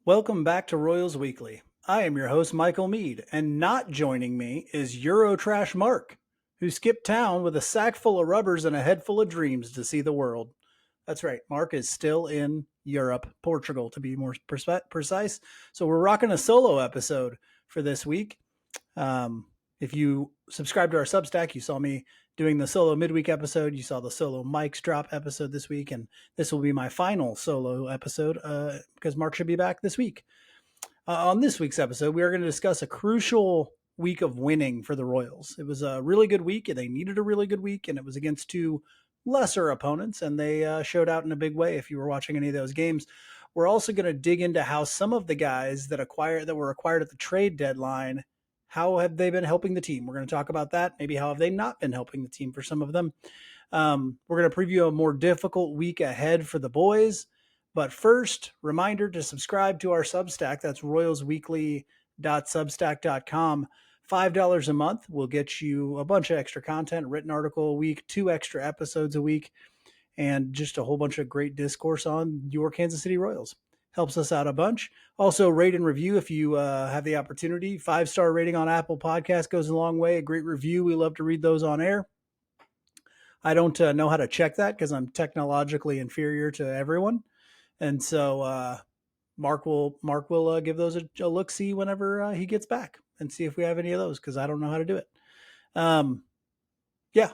Welcome back to Royals Weekly. I am your host, Michael Mead, and not joining me is Eurotrash Mark, who skipped town with a sack full of rubbers and a head full of dreams to see the world. That's right, Mark is still in Europe, Portugal to be more precise. So we're rocking a solo episode for this week. If you subscribe to our Substack, you saw me doing the solo midweek episode. You saw the solo mics drop episode this week, and this will be my final solo episode because Mark should be back this week. On this week's episode, we are going to discuss a crucial week of winning for the Royals. It was a really good week, and they needed a really good week, and it was against two lesser opponents, and they showed out in a big way if you were watching any of those games. We're also going to dig into how some of the guys that were acquired at the trade deadline, how have they been helping the team? We're going to talk about that. Maybe how have they not been helping the team for some of them. We're going to preview a more difficult week ahead for the boys. But first, reminder to subscribe to our Substack. That's royalsweekly.substack.com. $5 a month will get you a bunch of extra content, written article a week, 2 extra episodes a week, and just a whole bunch of great discourse on your Kansas City Royals. Helps us out a bunch. Also, rate and review if you have the opportunity. 5-star rating on Apple Podcast goes a long way. A great review. We love to read those on air. I don't know how to check that because I'm technologically inferior to everyone. And so Mark will give those a look see whenever he gets back and see if we have any of those because I don't know how to do it. Yeah,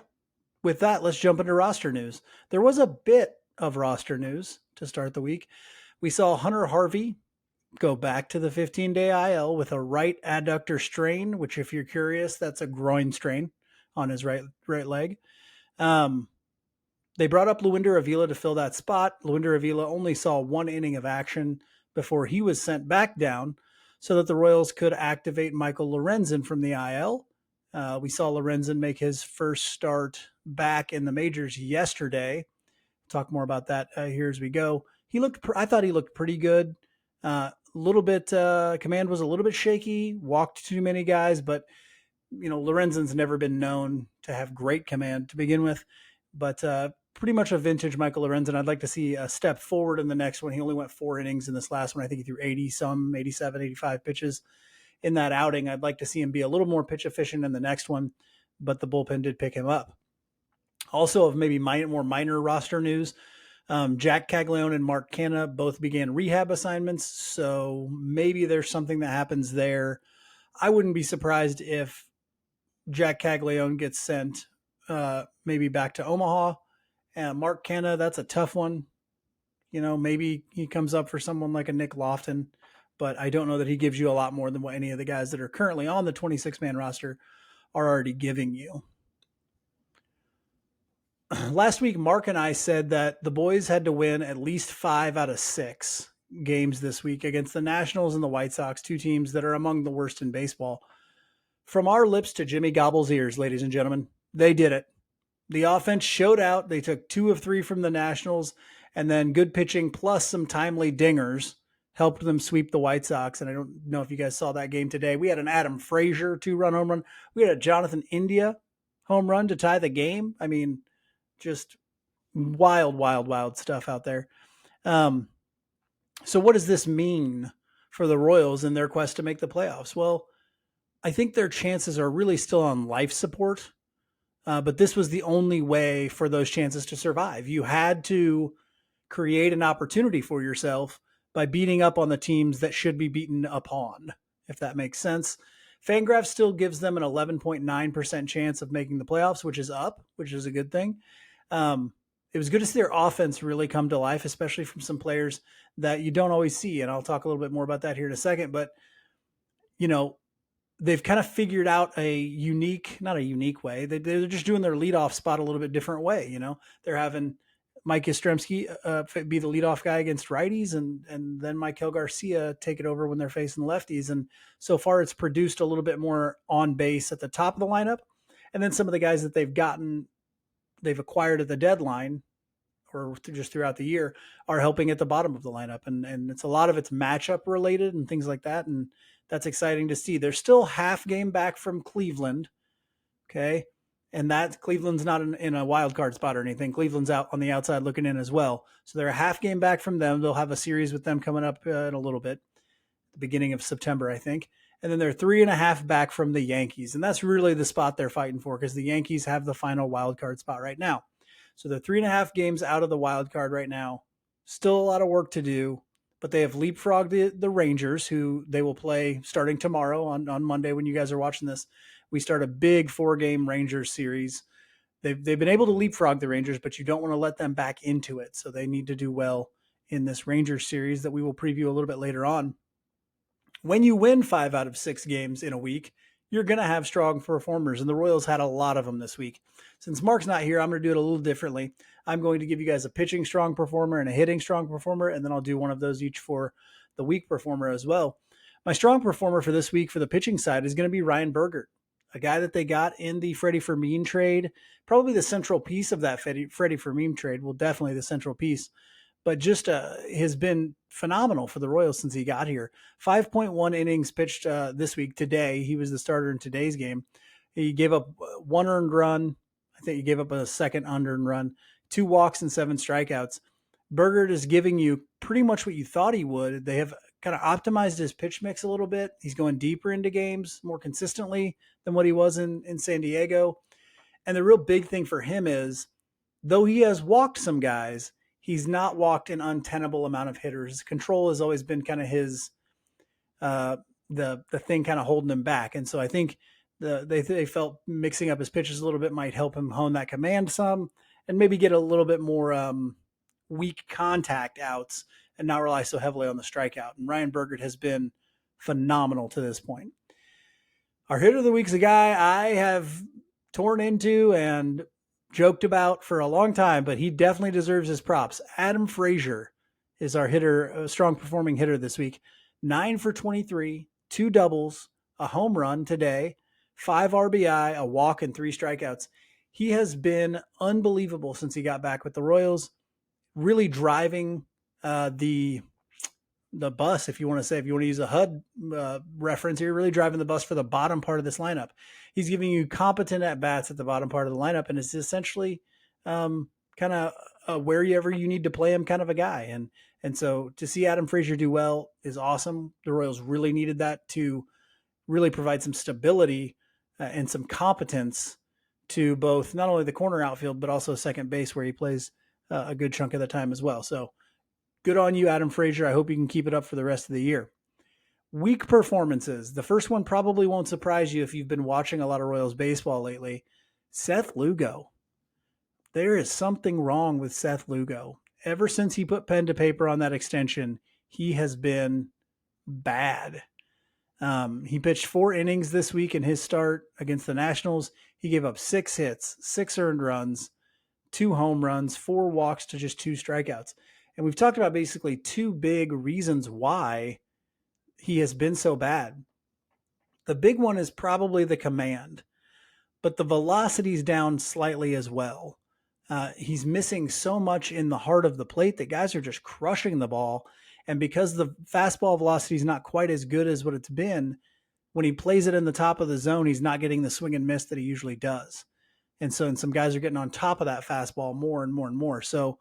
with that, let's jump into roster news. There was a bit of roster news to start the week. We saw Hunter Harvey go back to the 15-day IL with a right adductor strain, which if you're curious, that's a groin strain on his right leg. They brought up Luinder Avila to fill that spot. Luinder Avila only saw 1 inning of action before he was sent back down so that the Royals could activate Michael Lorenzen from the IL. We saw Lorenzen make his first start back in the majors yesterday. Talk more about that here as we go. I thought he looked pretty good. Command was a little bit shaky, walked too many guys, but Lorenzen's never been known to have great command to begin with. But pretty much a vintage Michael Lorenzen. I'd like to see a step forward in the next one. He only went 4 innings in this last one. I think he threw 87, 85 pitches in that outing. I'd like to see him be a little more pitch efficient in the next one, but the bullpen did pick him up. Also, of maybe more minor roster news, Jack Caglione and Mark Canha both began rehab assignments, so maybe there's something that happens there. I wouldn't be surprised if Jack Caglione gets sent maybe back to Omaha. And Mark Canha, that's a tough one. Maybe he comes up for someone like a Nick Lofton, but I don't know that he gives you a lot more than what any of the guys that are currently on the 26-man roster are already giving you. Last week, Mark and I said that the boys had to win at least 5 out of 6 games this week against the Nationals and the White Sox, 2 teams that are among the worst in baseball. From our lips to Jimmy Gobble's ears, ladies and gentlemen, they did it. The offense showed out. They took 2 of 3 from the Nationals, and then good pitching plus some timely dingers helped them sweep the White Sox. And I don't know if you guys saw that game today. We had an Adam Frazier 2-run home run. We had a Jonathan India home run to tie the game. I mean, just wild, wild, wild stuff out there. So what does this mean for the Royals in their quest to make the playoffs? Well, I think their chances are really still on life support. But this was the only way for those chances to survive. You had to create an opportunity for yourself by beating up on the teams that should be beaten upon, if that makes sense. Fangraph still gives them an 11.9% chance of making the playoffs, which is up, which is a good thing. It was good to see their offense really come to life, especially from some players that you don't always see. And I'll talk a little bit more about that here in a second. But, they've kind of figured out not a unique way. They're just doing their leadoff spot a little bit different way. They're having Mike Yastrzemski be the leadoff guy against righties and then Maikel Garcia take it over when they're facing lefties. And so far it's produced a little bit more on base at the top of the lineup. And then some of the guys that they've acquired at the deadline or just throughout the year are helping at the bottom of the lineup. And it's a lot of it's matchup related and things like that. And that's exciting to see. They're still half game back from Cleveland. Okay. And that Cleveland's not in a wild card spot or anything. Cleveland's out on the outside looking in as well. So they're a half game back from them. They'll have a series with them coming up in a little bit. the beginning of September, I think. And then they're 3.5 back from the Yankees. And that's really the spot they're fighting for because the Yankees have the final wild card spot right now. So they're 3.5 games out of the wild card right now. Still a lot of work to do, but they have leapfrogged the Rangers, who they will play starting tomorrow on Monday when you guys are watching this. We start a big 4-game Rangers series. They've been able to leapfrog the Rangers, but you don't want to let them back into it. So they need to do well in this Rangers series that we will preview a little bit later on. When you win 5 out of 6 games in a week, you're going to have strong performers, and the Royals had a lot of them this week. Since Mark's not here, I'm going to do it a little differently. I'm going to give you guys a pitching strong performer and a hitting strong performer, and then I'll do one of those each for the week performer as well. My strong performer for this week for the pitching side is going to be Ryan Bergert, a guy that they got in the Freddie Fermin trade, probably the central piece of that Freddie Fermin trade. Well, definitely the central piece, but just has been phenomenal for the Royals since he got here. 5.1 innings pitched this week. Today, he was the starter in today's game. He gave up 1 earned run. I think he gave up a second unearned run, 2 walks and 7 strikeouts. Bergert is giving you pretty much what you thought he would. They have kind of optimized his pitch mix a little bit. He's going deeper into games more consistently than what he was in San Diego. And the real big thing for him is, though he has walked some guys, he's not walked an untenable amount of hitters. Control has always been kind of his the thing kind of holding him back. And so I think they felt mixing up his pitches a little bit might help him hone that command some and maybe get a little bit more weak contact outs and not rely so heavily on the strikeout. And Ryan Bergert has been phenomenal to this point. Our hitter of the week is a guy I have torn into and joked about for a long time, but he definitely deserves his props. Adam Frazier is our hitter, a strong performing hitter this week. 9 for 23, 2 doubles, a home run today, 5 RBI, a walk, and 3 strikeouts. He has been unbelievable since he got back with the Royals, really driving the bus, if you want to use a HUD reference here, really driving the bus for the bottom part of this lineup. He's giving you competent at-bats at the bottom part of the lineup, and it's essentially kind of wherever you need to play him kind of a guy. And so to see Adam Frazier do well is awesome. The Royals really needed that to really provide some stability and some competence to both not only the corner outfield, but also second base, where he plays a good chunk of the time as well. So good on you, Adam Frazier. I hope you can keep it up for the rest of the year. Weak performances. The first one probably won't surprise you if you've been watching a lot of Royals baseball lately. Seth Lugo. There is something wrong with Seth Lugo. Ever since he put pen to paper on that extension, he has been bad. He pitched 4 innings this week in his start against the Nationals. He gave up 6 hits, 6 earned runs, 2 home runs, 4 walks to just 2 strikeouts. And we've talked about basically 2 big reasons why he has been so bad. The big one is probably the command, but the velocity's down slightly as well. He's missing so much in the heart of the plate that guys are just crushing the ball. And because the fastball velocity is not quite as good as what it's been, when he plays it in the top of the zone, he's not getting the swing and miss that he usually does. And some guys are getting on top of that fastball more and more and more. So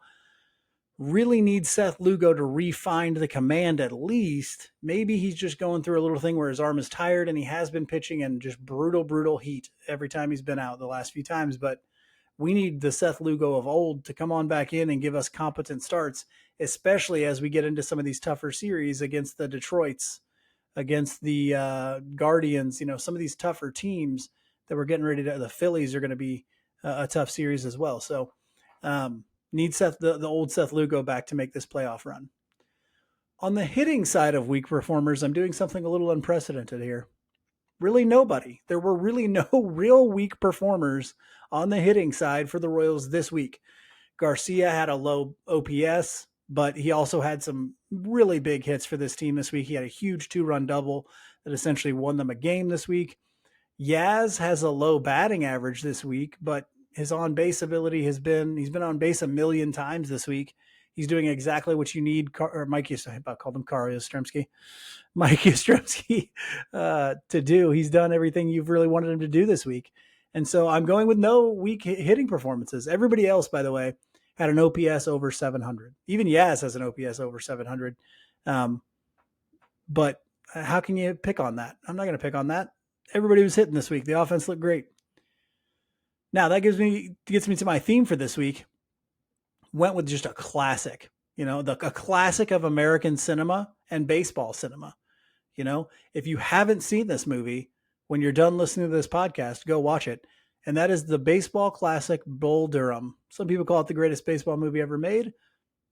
really needs Seth Lugo to refine the command at least. Maybe he's just going through a little thing where his arm is tired and he has been pitching in just brutal heat every time he's been out the last few times. But we need the Seth Lugo of old to come on back in and give us competent starts, especially as we get into some of these tougher series against the Detroits, against the Guardians, some of these tougher teams that we're getting ready to, the Phillies are going to be a tough series as well. So need the old Seth Lugo back to make this playoff run. On the hitting side of weak performers, I'm doing something a little unprecedented here. Really nobody. There were really no real weak performers on the hitting side for the Royals this week. Garcia had a low OPS, but he also had some really big hits for this team this week. He had a huge 2-run double that essentially won them a game this week. Yaz has a low batting average this week, but his on-base ability he's been on base 1 million times this week. He's doing exactly what you need, Mike Yastrzemski, to do. He's done everything you've really wanted him to do this week. And so I'm going with no weak hitting performances. Everybody else, by the way, had an OPS over 700. Even Yaz has an OPS over 700. But How can you pick on that? I'm not going to pick on that. Everybody was hitting this week. The offense looked great. Now that gets me to my theme for this week. Went with just a classic, a classic of American cinema and baseball cinema. If you haven't seen this movie, when you're done listening to this podcast, go watch it. And that is the baseball classic Bull Durham. Some people call it the greatest baseball movie ever made.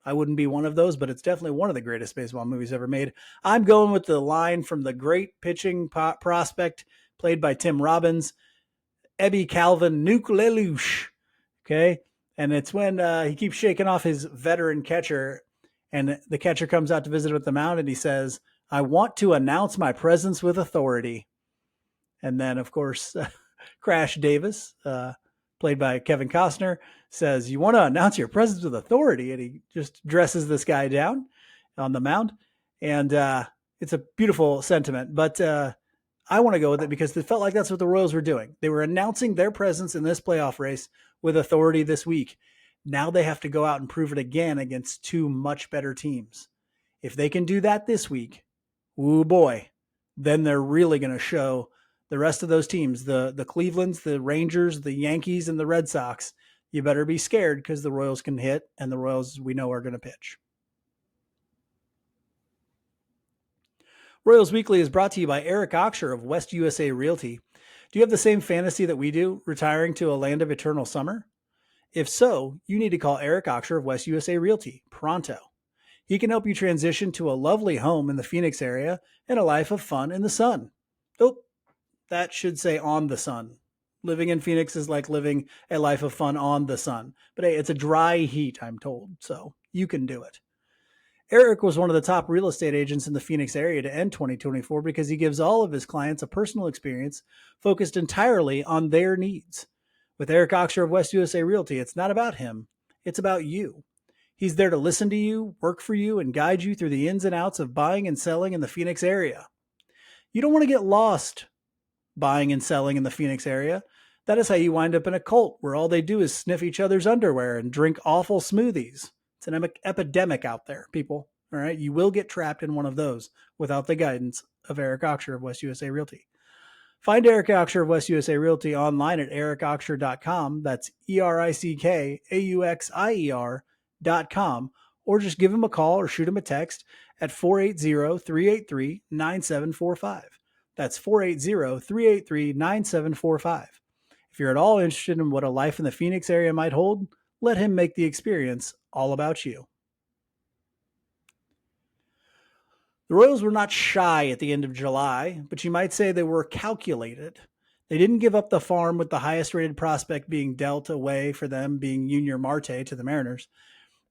I wouldn't be one of those, but it's definitely one of the greatest baseball movies ever made. I'm going with the line from the great pitching prospect played by Tim Robbins, Ebby Calvin Nuke Lelouch. Okay. And it's when he keeps shaking off his veteran catcher, and the catcher comes out to visit with the mound, and he says, "I want to announce my presence with authority." And then, of course, Crash Davis, played by Kevin Costner, says, "You want to announce your presence with authority?" And he just dresses this guy down on the mound. And it's a beautiful sentiment. But I want to go with it because it felt like that's what the Royals were doing. They were announcing their presence in this playoff race with authority this week. Now they have to go out and prove it again against two much better teams. If they can do that this week, ooh boy, then they're really going to show the rest of those teams, the Clevelands, the Rangers, the Yankees, and the Red Sox. You better be scared because the Royals can hit, and the Royals we know are going to pitch. Royals Weekly is brought to you by Eric Oxher of West USA Realty. Do you have the same fantasy that we do, retiring to a land of eternal summer? If so, you need to call Eric Oxher of West USA Realty pronto. He can help you transition to a lovely home in the Phoenix area and a life of fun in the sun. Oh, that should say on the sun. Living in Phoenix is like living a life of fun on the sun. But hey, it's a dry heat, I'm told, so you can do it. Eric was one of the top real estate agents in the Phoenix area to end 2024 because he gives all of his clients a personal experience focused entirely on their needs. With Eric Oxher of West USA Realty, it's not about him, it's about you. He's there to listen to you, work for you, and guide you through the ins and outs of buying and selling in the Phoenix area. You don't want to get lost buying and selling in the Phoenix area. That is how you wind up in a cult where all they do is sniff each other's underwear and drink awful smoothies. It's an epidemic out there, people. All right. You will get trapped in one of those without the guidance of Eric Oxher of West USA Realty. Find Eric Oxher of West USA Realty online at ericoxher.com. That's ERICKAUXIER.com. Or just give him a call or shoot him a text at 480-383-9745. That's 480-383-9745. If you're at all interested in what a life in the Phoenix area might hold, let him make the experience all about you. The Royals were not shy at the end of July, but you might say they were calculated. They didn't give up the farm with the highest rated prospect being dealt away for them, being Junior Marte to the Mariners.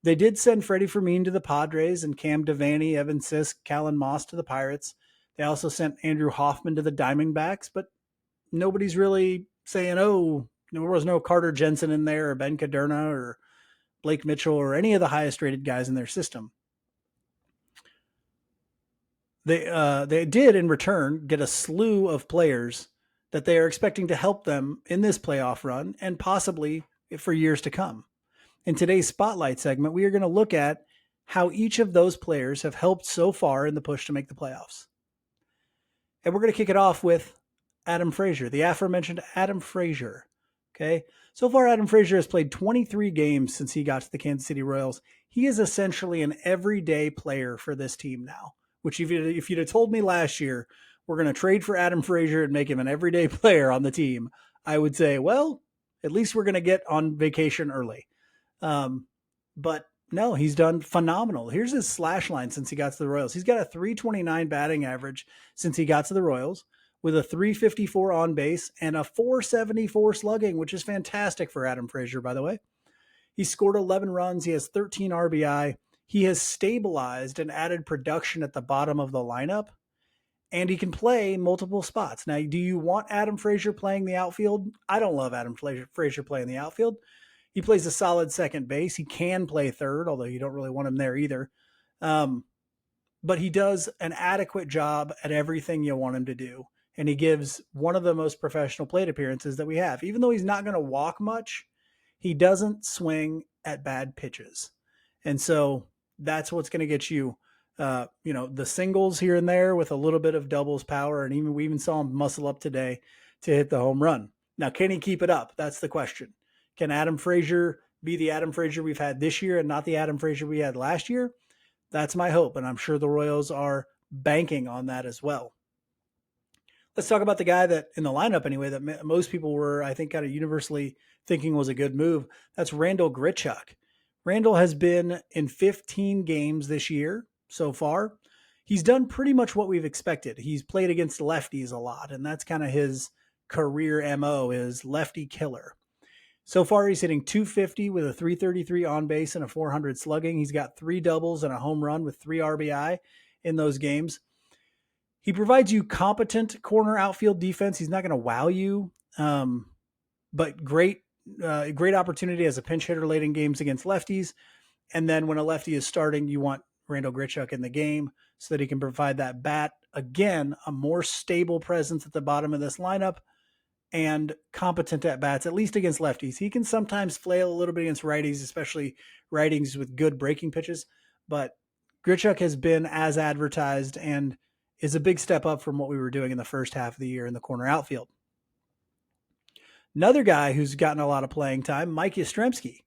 They did send Freddie Fermin to the Padres and Cam Devaney, Evan Sisk, Callan Moss to the Pirates. They also sent Andrew Hoffman to the Diamondbacks, but nobody's really saying, oh, there was no Carter Jensen in there or Ben Caderna or Blake Mitchell or any of the highest rated guys in their system. They did in return get a slew of players that they are expecting to help them in this playoff run and possibly for years to come. In today's Spotlight segment, we are going to look at how each of those players have helped so far in the push to make the playoffs. And we're going to kick it off with Adam Frazier, the aforementioned Adam Frazier. Okay. So far, Adam Frazier has played 23 games since he got to the Kansas City Royals. He is essentially an everyday player for this team now, which if you'd have told me last year, we're going to trade for Adam Frazier and make him an everyday player on the team, I would say, well, at least we're going to get on vacation early. But no, he's done phenomenal. Here's his slash line since he got to the Royals. He's got a 329 batting average since he got to the Royals with a 354 on base and a 474 slugging, which is fantastic for Adam Frazier, by the way. He scored 11 runs. He has 13 RBI. He has stabilized and added production at the bottom of the lineup, and he can play multiple spots. Now, do you want Adam Frazier playing the outfield? I don't love Adam Frazier playing the outfield. He plays a solid second base. He can play third, although you don't really want him there either. But he does an adequate job at everything you want him to do. And he gives one of the most professional plate appearances that we have. Even though he's not going to walk much, he doesn't swing at bad pitches. And so that's what's going to get you The singles here and there with a little bit of doubles power, and we even saw him muscle up today to hit the home run. Now, can he keep it up? That's the question. Can Adam Frazier be the Adam Frazier we've had this year and not the Adam Frazier we had last year? That's my hope, and I'm sure the Royals are banking on that as well. Let's talk about the guy that in the lineup anyway that most people were, I think, kind of universally thinking was a good move. That's Randall Grichuk. Randall has been in 15 games this year so far. He's done pretty much what we've expected. He's played against lefties a lot, and that's kind of his career MO is lefty killer. So far, he's hitting 250 with a 333 on base and a 400 slugging. He's got 3 doubles and a home run with 3 RBI in those games. He provides you competent corner outfield defense. He's not going to wow you, but great opportunity as a pinch hitter late in games against lefties. And then when a lefty is starting, you want Randall Grichuk in the game so that he can provide that bat. Again, a more stable presence at the bottom of this lineup and competent at bats, at least against lefties. He can sometimes flail a little bit against righties, especially righties with good breaking pitches. But Grichuk has been as advertised and is a big step up from what we were doing in the first half of the year in the corner outfield. Another guy who's gotten a lot of playing time, Mike Yastrzemski.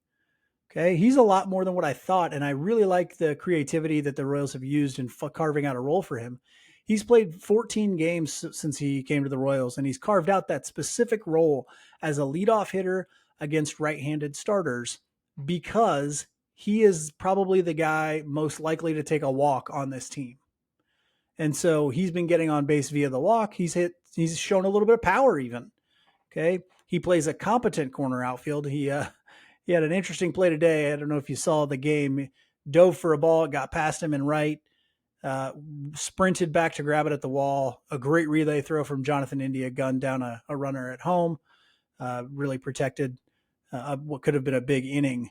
Okay, he's a lot more than what I thought, and I really like the creativity that the Royals have used in carving out a role for him. He's played 14 games since he came to the Royals, and he's carved out that specific role as a leadoff hitter against right-handed starters because he is probably the guy most likely to take a walk on this team. And so he's been getting on base via the walk. He's shown a little bit of power even. Okay. He plays a competent corner outfield. He had an interesting play today. I don't know if you saw the game. He dove for a ball, got past him in right, sprinted back to grab it at the wall. A great relay throw from Jonathan India, gunned down a runner at home, really protected what could have been a big inning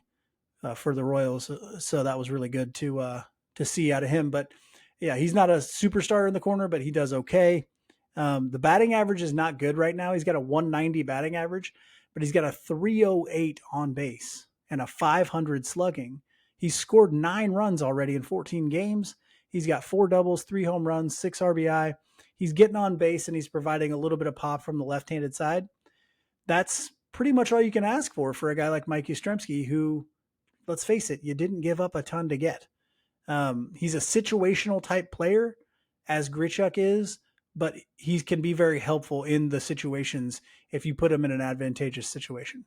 for the Royals. So that was really good to see out of him. But yeah, he's not a superstar in the corner, but he does okay. The batting average is not good right now. He's got a 190 batting average, but he's got a 308 on base and a 500 slugging. He's scored 9 runs already in 14 games. He's got 4 doubles, 3 home runs, 6 RBI. He's getting on base and he's providing a little bit of pop from the left-handed side. That's pretty much all you can ask for a guy like Mike Yastrzemski, who, let's face it, you didn't give up a ton to get. He's a situational type player, as Grichuk is, but he can be very helpful in the situations if you put him in an advantageous situation.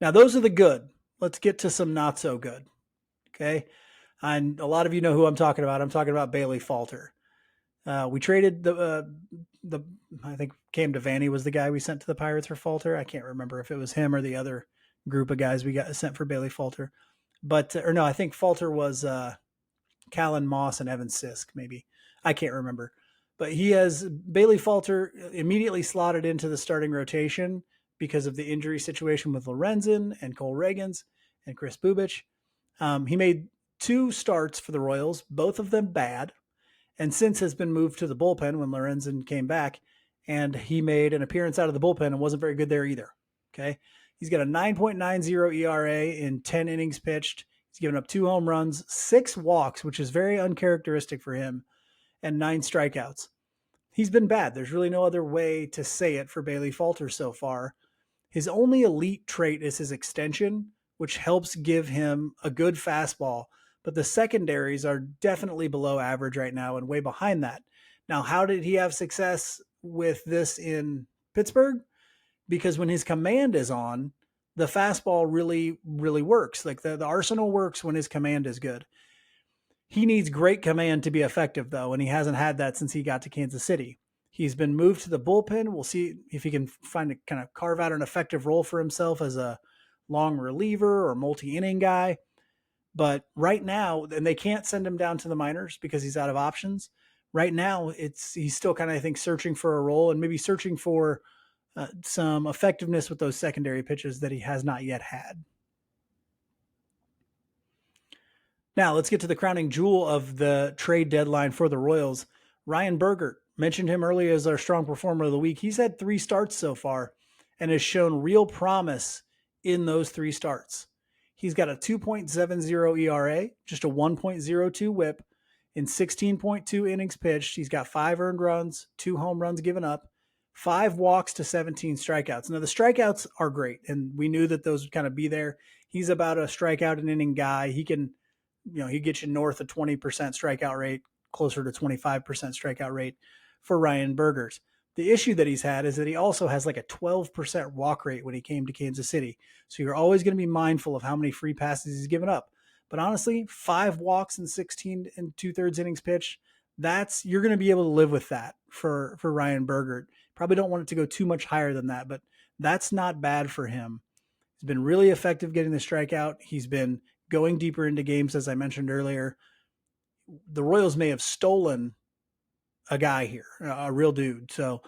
Now, those are the good. Let's get to some not so good. Okay. And a lot of you know who I'm talking about. I'm talking about Bailey Falter. We traded I think Cam Devaney was the guy we sent to the Pirates for Falter. I can't remember if it was him or the other group of guys we got sent for Bailey Falter. But, or no, I think Falter was Callan Moss and Evan Sisk, maybe. I can't remember. But he has Bailey Falter immediately slotted into the starting rotation because of the injury situation with Lorenzen and Cole Reagans and Chris Bubich. He made 2 starts for the Royals, both of them bad, and since has been moved to the bullpen when Lorenzen came back, and he made an appearance out of the bullpen and wasn't very good there either. Okay. He's got a 9.90 ERA in 10 innings pitched. He's given up 2 home runs, 6 walks, which is very uncharacteristic for him, and 9 strikeouts. He's been bad. There's really no other way to say it for Bailey Falter so far. His only elite trait is his extension, which helps give him a good fastball, but the secondaries are definitely below average right now and way behind that. Now, how did he have success with this in Pittsburgh? Because when his command is on, the fastball really, really works. Like the arsenal works when his command is good. He needs great command to be effective, though, and he hasn't had that since he got to Kansas City. He's been moved to the bullpen. We'll see if he can kind of carve out an effective role for himself as a long reliever or multi-inning guy. But right now, and they can't send him down to the minors because he's out of options. Right now, he's still kind of, I think, searching for a role and maybe searching for some effectiveness with those secondary pitches that he has not yet had. Now, let's get to the crowning jewel of the trade deadline for the Royals. Ryan Bergert, mentioned him earlier as our strong performer of the week. He's had 3 starts so far and has shown real promise in those 3 starts. He's got a 2.70 ERA, just a 1.02 whip in 16.2 innings pitched. He's got 5 earned runs, 2 home runs given up, 5 walks to 17 strikeouts. Now, the strikeouts are great, and we knew that those would kind of be there. He's about a strikeout an inning guy. He can, he gets you north of 20% strikeout rate, closer to 25% strikeout rate for Ryan Burgers. The issue that he's had is that he also has like a 12% walk rate when he came to Kansas City. So you're always going to be mindful of how many free passes he's given up. But honestly, 5 walks in 16 and 2/3 innings pitched, you're going to be able to live with that for Ryan Burger. Probably don't want it to go too much higher than that, but that's not bad for him. He's been really effective getting the strikeout. He's been going deeper into games, as I mentioned earlier. The Royals may have stolen a guy here, a real dude. So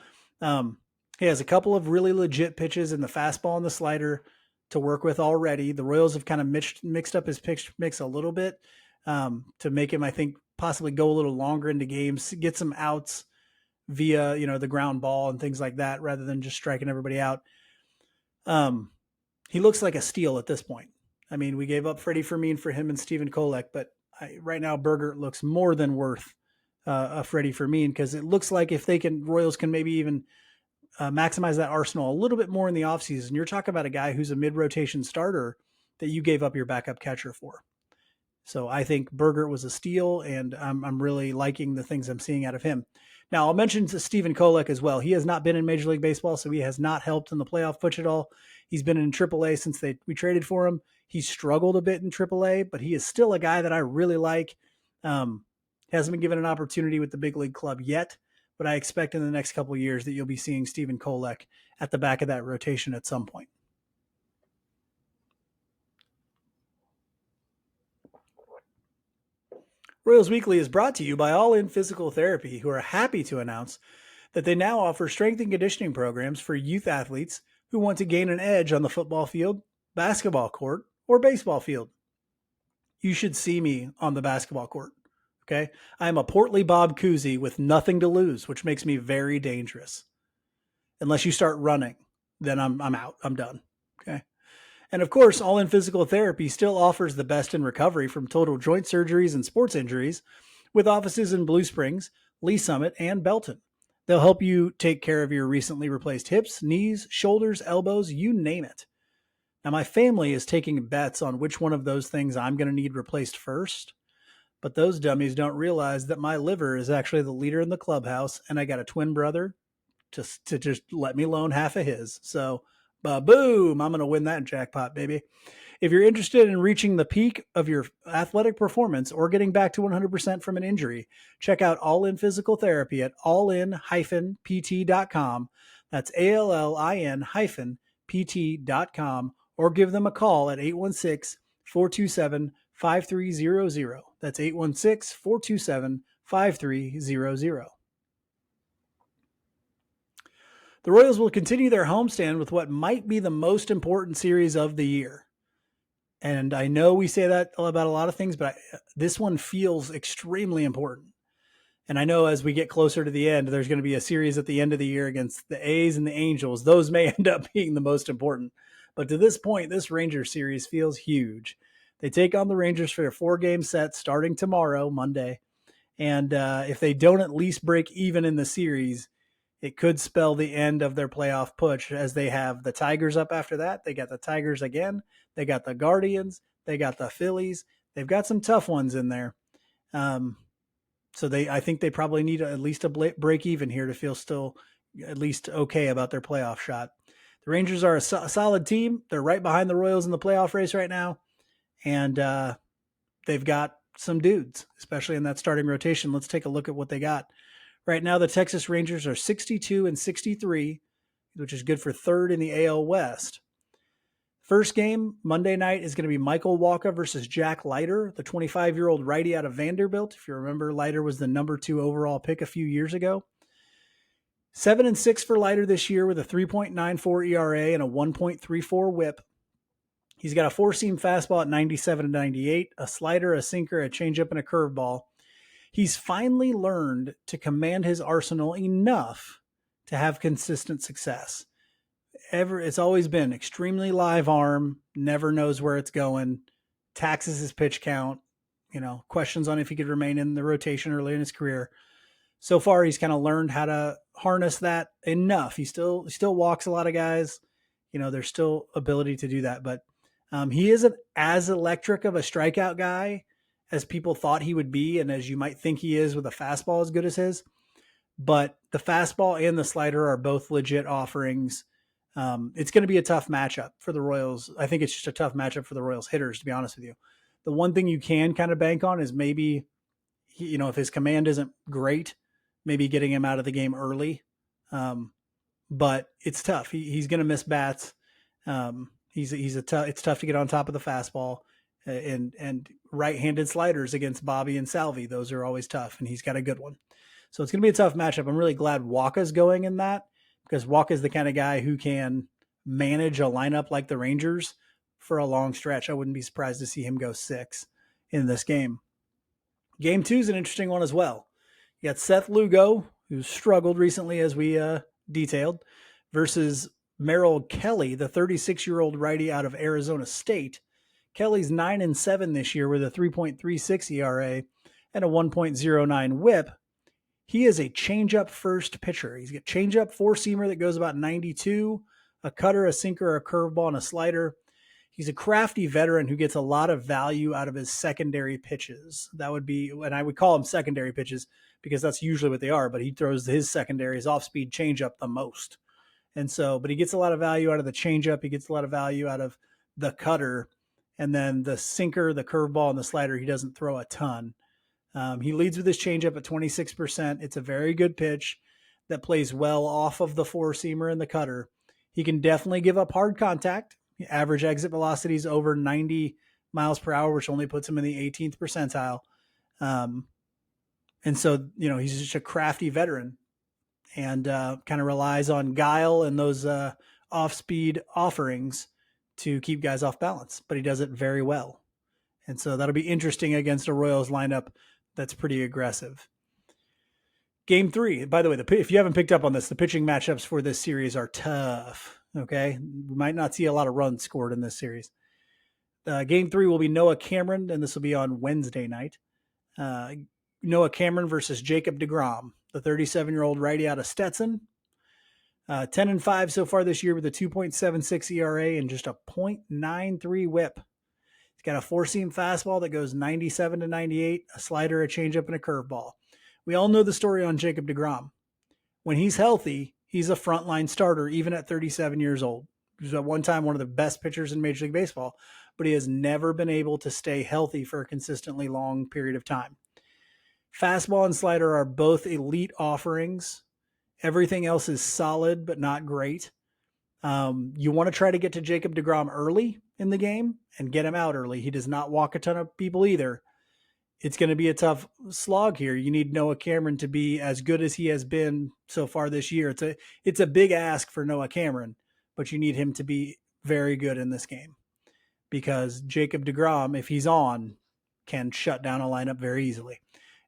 he has a couple of really legit pitches in the fastball and the slider to work with already. The Royals have kind of mixed up his pitch mix a little bit to make him, I think, possibly go a little longer into games, get some outs via, the ground ball and things like that, rather than just striking everybody out. He looks like a steal at this point. I mean, we gave up Freddie Fermin for him and Stephen Kolek, but right now Burger looks more than worth a Freddie Fermin, because it looks like if Royals can maybe even maximize that arsenal a little bit more in the offseason. You're talking about a guy who's a mid-rotation starter that you gave up your backup catcher for. So I think Burger was a steal, and I'm really liking the things I'm seeing out of him. Now, I'll mention Stephen Kolek as well. He has not been in Major League Baseball, so he has not helped in the playoff push at all. He's been in AAA since we traded for him. He's struggled a bit in AAA, but he is still a guy that I really like. Hasn't been given an opportunity with the big league club yet, but I expect in the next couple of years that you'll be seeing Stephen Kolek at the back of that rotation at some point. Royals Weekly is brought to you by All In Physical Therapy, who are happy to announce that they now offer strength and conditioning programs for youth athletes who want to gain an edge on the football field, basketball court, or baseball field. You should see me on the basketball court. Okay. I am a portly Bob Cousy with nothing to lose, which makes me very dangerous. Unless you start running, then I'm out. I'm done. Okay. And of course, All In Physical Therapy still offers the best in recovery from total joint surgeries and sports injuries, with offices in Blue Springs, Lee Summit, and Belton. They'll help you take care of your recently replaced hips, knees, shoulders, elbows, you name it. Now, my family is taking bets on which one of those things I'm going to need replaced first. But those dummies don't realize that my liver is actually the leader in the clubhouse, and I got a twin brother to just let me loan half of his. So, boom, I'm going to win that jackpot, baby. If you're interested in reaching the peak of your athletic performance or getting back to 100% from an injury, check out All In Physical Therapy at allin-pt.com. That's ALLIN-pt.com, or give them a call at 816-427-5300. That's 816-427-5300. The Royals will continue their homestand with what might be the most important series of the year. And I know we say that about a lot of things, but this one feels extremely important. And I know as we get closer to the end, there's going to be a series at the end of the year against the A's and the Angels. Those may end up being the most important. But to this point, this Rangers series feels huge. They take on the Rangers for a 4-game set starting tomorrow, Monday. And if they don't at least break even in the series, it could spell the end of their playoff push, as they have the Tigers up after that. They got the Tigers again. They got the Guardians. They got the Phillies. They've got some tough ones in there. So I think they probably need at least a break even here to feel still at least okay about their playoff shot. The Rangers are a solid team. They're right behind the Royals in the playoff race right now. And they've got some dudes, especially in that starting rotation. Let's take a look at what they got. Right now, the Texas Rangers are 62-63, which is good for third in the AL West. First game, Monday night, is going to be Michael Wacha versus Jack Leiter, the 25-year-old righty out of Vanderbilt. If you remember, Leiter was the number 2 overall pick a few years ago. 7-6 for Leiter this year with a 3.94 ERA and a 1.34 whip. He's got a 4-seam fastball at 97-98, a slider, a sinker, a changeup, and a curveball. He's finally learned to command his arsenal enough to have consistent success. It's always been extremely live arm, never knows where it's going, taxes his pitch count, questions on if he could remain in the rotation early in his career. So far, he's kind of learned how to harness that enough. He still walks a lot of guys. There's still ability to do that, but he isn't as electric of a strikeout guy as people thought he would be, and as you might think he is with a fastball as good as his. But the fastball and the slider are both legit offerings. It's going to be a tough matchup for the Royals. I think it's just a tough matchup for the Royals hitters, to be honest with you. The one thing you can kind of bank on is maybe, if his command isn't great, maybe getting him out of the game early. But it's tough. He's going to miss bats. It's tough to get on top of the fastball, and right-handed sliders against Bobby and Salvi. Those are always tough, and he's got a good one. So it's going to be a tough matchup. I'm really glad Waka's going in that, because Waka's the kind of guy who can manage a lineup like the Rangers for a long stretch. I wouldn't be surprised to see him go 6 in this game. Game 2 is an interesting one as well. You got Seth Lugo, who struggled recently, as we detailed, versus Merrill Kelly, the 36-year-old righty out of Arizona State. Kelly's 9-7 this year with a 3.36 ERA and a 1.09 WHIP. He is a changeup first pitcher. He's got changeup, four-seamer that goes about 92, a cutter, a sinker, a curveball, and a slider. He's a crafty veteran who gets a lot of value out of his secondary pitches. That would be, and I would call them secondary pitches because that's usually what they are, but he throws his secondary, his off-speed changeup the most. And so, but he gets a lot of value out of the changeup. He gets a lot of value out of the cutter. And then the sinker, the curveball, and the slider, he doesn't throw a ton. He leads with his changeup at 26%. It's a very good pitch that plays well off of the four-seamer and the cutter. He can definitely give up hard contact. Average exit velocity is over 90 miles per hour, which only puts him in the 18th percentile. And so, he's just a crafty veteran and kind of relies on guile and those off-speed offerings to keep guys off balance, but he does it very well. And so that'll be interesting against a Royals lineup that's pretty aggressive. Game 3, by the way, if you haven't picked up on this, the pitching matchups for this series are tough. Okay. We might not see a lot of runs scored in this series. Game 3 will be Noah Cameron, and this will be on Wednesday night. Noah Cameron versus Jacob deGrom, the 37-year-old righty out of Stetson. 10-5 so far this year with a 2.76 ERA and just a 0.93 WHIP. He's got a four-seam fastball that goes 97 to 98, a slider, a changeup, and a curveball. We all know the story on Jacob deGrom. When he's healthy, he's a frontline starter, even at 37 years old. He was at one time one of the best pitchers in Major League Baseball, but he has never been able to stay healthy for a consistently long period of time. Fastball and slider are both elite offerings. Everything else is solid, but not great. You want to try to get to Jacob deGrom early in the game and get him out early. He does not walk a ton of people either. It's going to be a tough slog here. You need Noah Cameron to be as good as he has been so far this year. It's a big ask for Noah Cameron, but you need him to be very good in this game because Jacob deGrom, if he's on, can shut down a lineup very easily.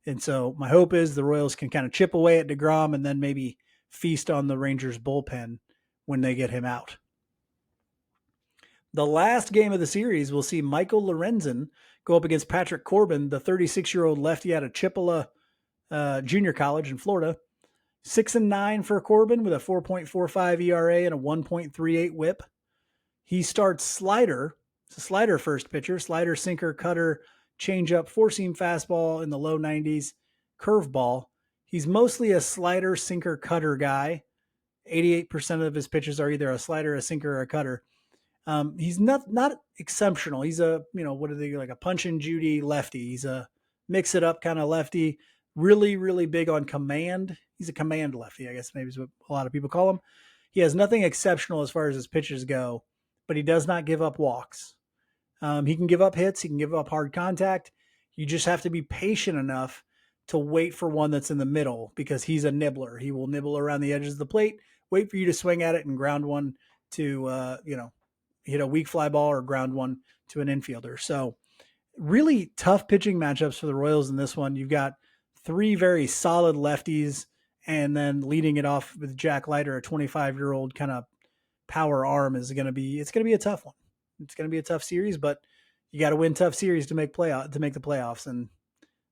And so my hope is the Royals can kind of chip away at deGrom and then maybe feast on the Rangers bullpen when they get him out. The last game of the series will see Michael Lorenzen go up against Patrick Corbin, the 36-year-old lefty out of Chippewa Junior College in Florida. 6-9 for Corbin with a 4.45 ERA and a 1.38 WHIP. He starts slider. It's a slider first pitcher. Slider, sinker, cutter, changeup, four-seam fastball in the low 90s, curveball. He's mostly a slider, sinker, cutter guy. 88% of his pitches are either a slider, a sinker, or a cutter. He's not exceptional. He's a, what are they, like a punch and Judy lefty. He's a mix it up kind of lefty, really, really big on command. He's a command lefty, I guess maybe is what a lot of people call him. He has nothing exceptional as far as his pitches go, but he does not give up walks. He can give up hits. He can give up hard contact. You just have to be patient enough to wait for one that's in the middle because he's a nibbler. He will nibble around the edges of the plate, wait for you to swing at it and ground one to, hit a weak fly ball or ground one to an infielder. So really tough pitching matchups for the Royals in this one. You've got three very solid lefties and then leading it off with Jack Leiter, a 25-year-old kind of power arm is going to be a tough one. It's going to be a tough series, but you got to win tough series to make the playoffs, and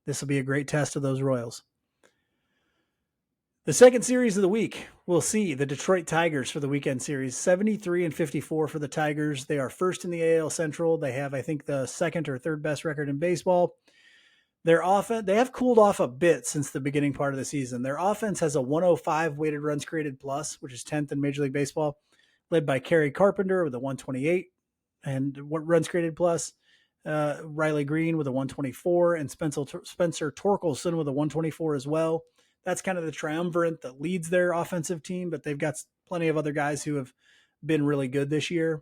this will be a great test of those Royals. The second series of the week, we'll see the Detroit Tigers for the weekend series. 73-54 for the Tigers. They are first in the AL Central. They have, I think, the second or third best record in baseball. Their offense, they have cooled off a bit since the beginning part of the season. Their offense has a 105 weighted runs created plus, which is 10th in Major League Baseball, led by Kerry Carpenter with a 128 and runs created plus. Riley Green with a 124 and Spencer Torkelson with a 124 as well. That's kind of the triumvirate that leads their offensive team, but they've got plenty of other guys who have been really good this year.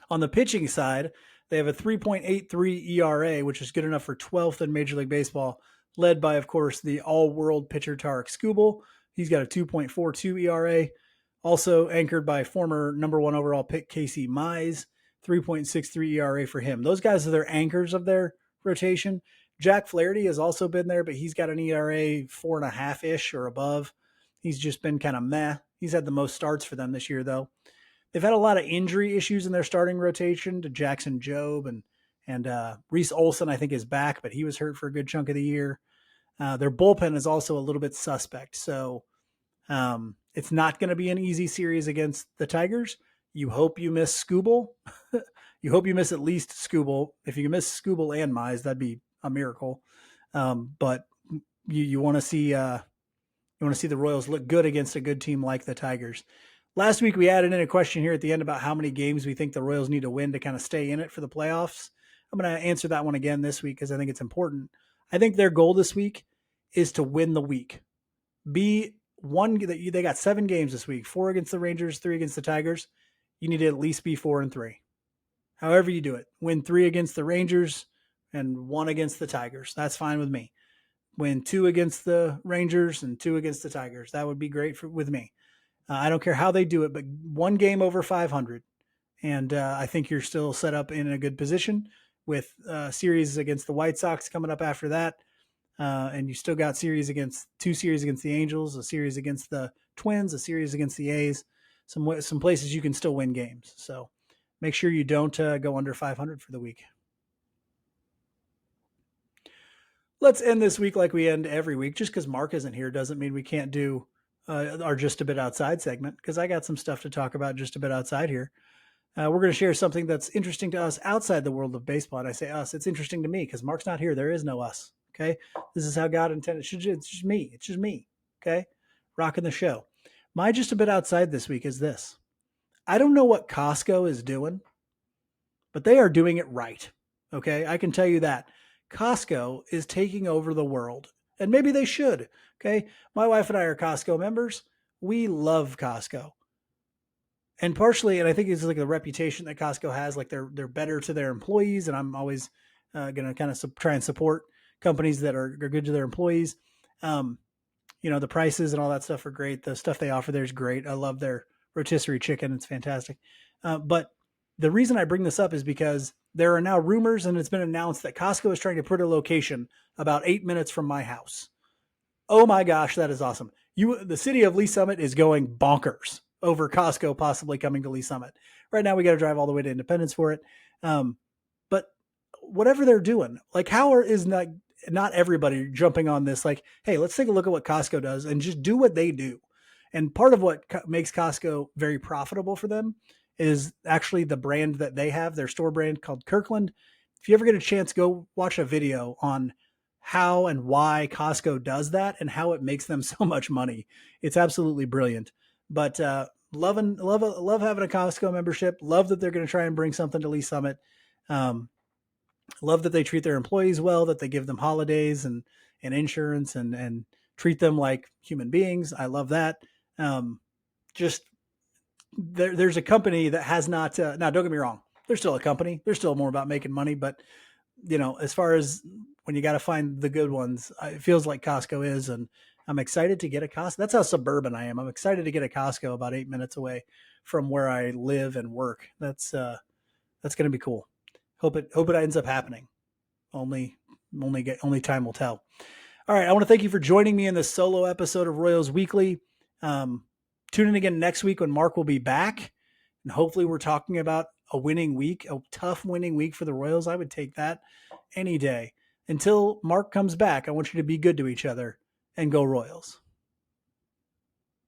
On the pitching side, they have a 3.83 ERA, which is good enough for 12th in Major League Baseball, led by, of course, the all-world pitcher Tarek Skubal. He's got a 2.42 ERA, also anchored by former number one overall pick Casey Mize, 3.63 ERA for him. Those guys are their anchors of their rotation. Jack Flaherty has also been there, but he's got an ERA 4.5-ish or above. He's just been kind of meh. He's had the most starts for them this year, though. They've had a lot of injury issues in their starting rotation to Jackson Jobe and Reese Olson, I think, is back, but he was hurt for a good chunk of the year. Their bullpen is also a little bit suspect. So it's not going to be an easy series against the Tigers. You hope you miss Skubal. You hope you miss at least Skubal. If you miss Skubal and Mize, that'd be a miracle. But you want to see the Royals look good against a good team like the Tigers. Last week we added in a question here at the end about how many games we think the Royals need to win to kind of stay in it for the playoffs. I'm going to answer that one again this week because I think it's important. I think their goal this week is to win the week. They got 7 games this week, 4 against the Rangers, 3 against the Tigers. You need to at least be 4-3. However you do it, win 3 against the Rangers and 1 against the Tigers. That's fine with me. Win 2 against the Rangers and 2 against the Tigers. That would be great with me. I don't care how they do it, but 1 game over 500. And I think you're still set up in a good position with series against the White Sox coming up after that. And you still got 2 series against the Angels, a series against the Twins, a series against the A's, some places you can still win games. So make sure you don't go under 500 for the week. Let's end this week like we end every week. Just because Mark isn't here doesn't mean we can't do our Just a Bit Outside segment, because I got some stuff to talk about just a bit outside here. We're going to share something that's interesting to us outside the world of baseball. And I say us, it's interesting to me because Mark's not here. There is no us. Okay. This is how God intended. It's just me. It's just me. Okay. Rocking the show. My Just a Bit Outside this week is this. I don't know what Costco is doing, but they are doing it right. Okay. I can tell you that. Costco is taking over the world, and maybe they should. Okay. My wife and I are Costco members. We love Costco. And partially, and I think it's like the reputation that Costco has, like they're better to their employees. And I'm always going to kind of try and support companies that are good to their employees. The prices and all that stuff are great. The stuff they offer there is great. I love their rotisserie chicken. It's fantastic. But the reason I bring this up is because there are now rumors, and it's been announced that Costco is trying to put a location about 8 minutes from my house. Oh my gosh, that is awesome. The city of Lee Summit is going bonkers over Costco possibly coming to Lee Summit. Right now we got to drive all the way to Independence for it. But whatever they're doing, like how is not everybody jumping on this? Like, hey, let's take a look at what Costco does and just do what they do. And part of what makes Costco very profitable for them is actually the brand that they have, their store brand called Kirkland. If you ever get a chance, go watch a video on how and why Costco does that and how it makes them so much money. It's absolutely brilliant. But love having a Costco membership. Love that they're going to try and bring something to Lee Summit. Love that they treat their employees well, that they give them holidays and insurance and treat them like human beings. I love that. There's a company that has not, now don't get me wrong. They're still a company. They're still more about making money. But, as far as when you got to find the good ones, it feels like Costco is. And I'm excited to get a Costco. That's how suburban I am. I'm excited to get a Costco about 8 minutes away from where I live and work. That's going to be cool. Hope it ends up happening. Only time will tell. All right. I want to thank you for joining me in this solo episode of Royals Weekly. Tune in again next week when Mark will be back. And hopefully we're talking about a winning week, a tough winning week for the Royals. I would take that any day. Until Mark comes back, I want you to be good to each other and go Royals.